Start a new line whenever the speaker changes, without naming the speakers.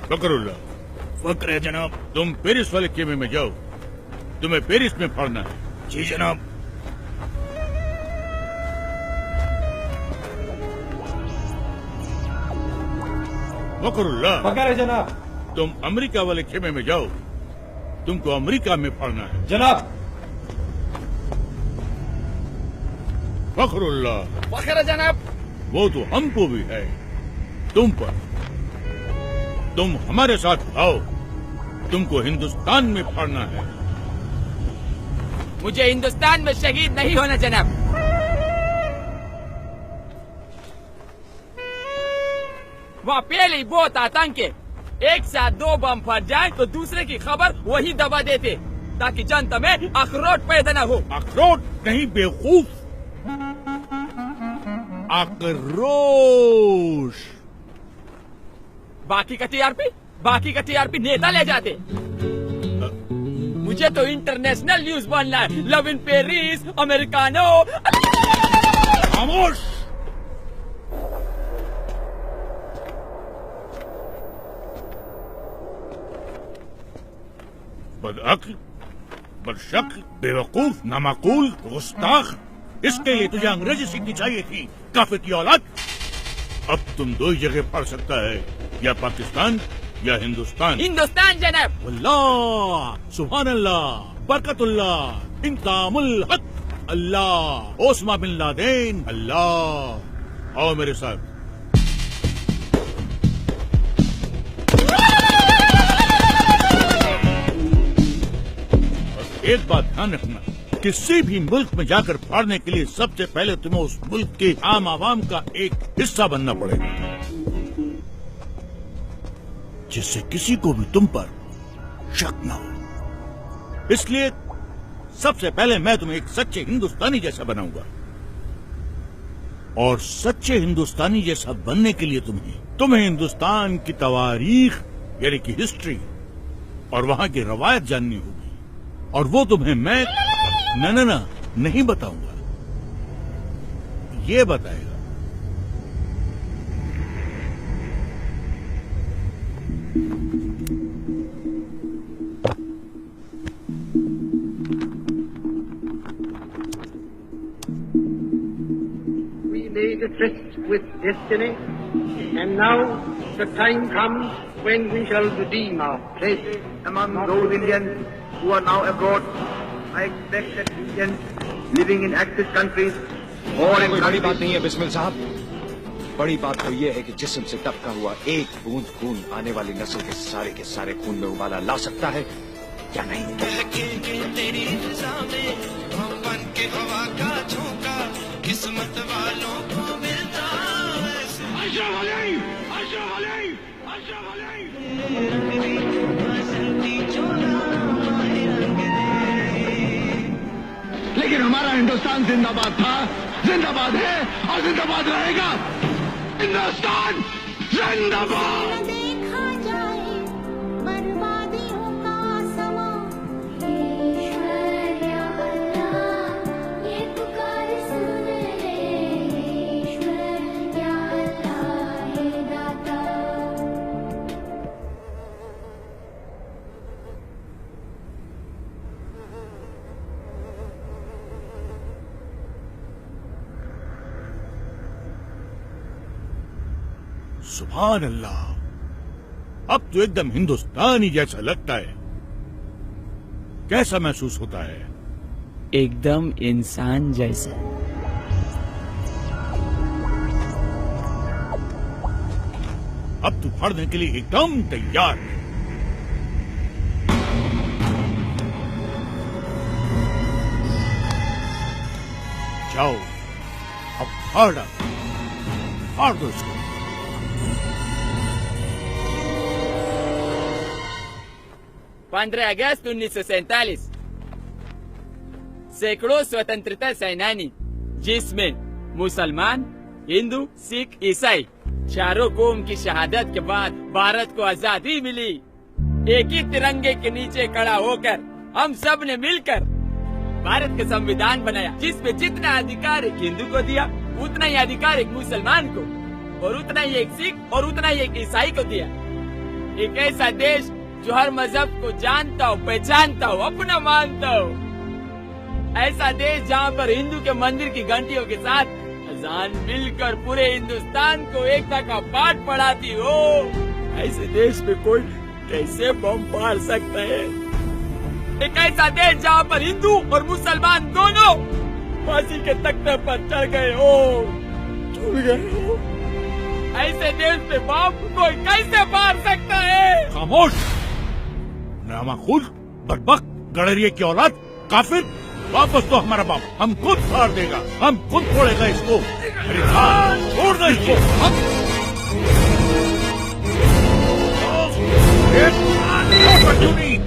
फकरुल्लाह।
फक्र है जनाब।
तुम पेरिस वाले खेमे में जाओ, तुम्हें पेरिस में पढ़ना है।
जी जनाब।
फकरुल्लाह।
फक्र है जनाब।
तुम अमेरिका वाले खेमे में जाओ, तुमको अमेरिका में पढ़ना है।
जनाब।
फखरुल्लाह।
फखर है जनाब।
वो तो हमको भी है, तुम पर। तुम हमारे साथ आओ, तुमको हिंदुस्तान में पढ़ना है।
मुझे हिंदुस्तान में शहीद नहीं होना जनाब। वहाँ पहले ही बहुत आतंक है। एक साथ 2 बम फट जाए तो दूसरे की खबर वही दबा देते, ताकि जनता में अखरोट पैदा न हो।
अखरोट नहीं बेवकूफ, आक्रोश।
बाकी का टीआरपी नेता ले जाते। मुझे तो इंटरनेशनल न्यूज बनना है। Love in Paris, americano.
खामोश। बदअक्ल, बदशक्ल, बेवकूफ, नामाकूल, गुस्ताख। इसके लिए तुझे अंग्रेजी सीखनी चाहिए थी, काफिर की औलाद। अब तुम 2 ही जगह पढ़ सकता है, या पाकिस्तान या हिंदुस्तान।
हिंदुस्तान जनाब।
अल्लाह, सुभान अल्लाह, बरकतुल्लाह, इंकामुल हक, अल्लाह, ओस्मा बिन लादेन, अल्लाह। आओ मेरे साथ। एक बात ध्यान रखना, किसी भी मुल्क में जाकर पढ़ने के लिए सबसे पहले तुम्हें उस मुल्क के आम आवाम का एक हिस्सा बनना पड़ेगा, जिससे किसी को भी तुम पर शक न हो। इसलिए सबसे पहले मैं तुम्हें एक सच्चे हिंदुस्तानी जैसा बनाऊंगा, और सच्चे हिंदुस्तानी जैसा बनने के लिए तुम्हें हिंदुस्तान की तवारीख यानी कि हिस्ट्री और वहां की रवायत जाननी होगी, और वो तुम्हें मैं न नहीं बताऊंगा, ये बताएगा।
We made a tryst with destiny, and now the time comes when we shall redeem our pledge.
Among those Indians who are now abroad, I expect that Indians living in active countries or in
बड़ी बात नहीं है बिस्मिल साहब। बड़ी बात तो ये है कि जिस्म से टपका हुआ एक बूंद खून आने वाली नस्ल के सारे खून में उबाला ला सकता है या नहीं। तेरी हम बन के हवा का झोंका, किस्मत वालों को मिलता
लेकिन हमारा हिंदुस्तान जिंदाबाद था, जिंदाबाद है और जिंदाबाद रहेगा। हिंदुस्तान जिंदाबाद।
देखा जाए बर्बादियों का समा, ईश्वर या अल्लाह ये पुकार सुन ले, ईश्वर या अल्लाह हे दाता।
सुभान अल्लाह, अब तो एकदम हिंदुस्तानी जैसा लगता है। कैसा महसूस होता है?
एकदम इंसान जैसा।
अब तू पढ़ने के लिए एकदम तैयार है। जाओ, अब फाड़ दो इसको।
15 अगस्त 1947 सैकड़ों स्वतंत्रता सेनानी, जिसमें मुसलमान, हिंदू, सिख, ईसाई चारों कौम की शहादत के बाद भारत को आजादी मिली। एक ही तिरंगे के नीचे खड़ा होकर हम सब ने मिलकर भारत का संविधान बनाया, जिसमें जितना अधिकार एक हिंदू को दिया, उतना ही अधिकार एक मुसलमान को, और उतना ही एक सिख और उतना ही एक ईसाई को दिया। एक ऐसा देश जो हर मजहब को जानता हो, पहचानता हो, अपना मानता हो। ऐसा देश जहाँ पर हिंदू के मंदिर की घंटियों के साथ अजान मिलकर पूरे हिंदुस्तान को एकता का पाठ पढ़ाती हो। ऐसे देश में कोई कैसे बम फाड़ सकता है? एक ऐसा देश जहाँ पर हिंदू और मुसलमान दोनों फांसी के तख्ते पर चढ़ गए हो, झूल गए हो। ऐसे देश में बम कोई कैसे फाड़ सकता है?
खामोश, नामाकुल, बदबक, गडरिये की औलाद, काफिर, वापस तो हमारा बाप, हम खुद फाड़ देगा, हम खुद फोड़ेगा इसको। अरे हाँ, छोड़ दो इसको। क्यों नहीं?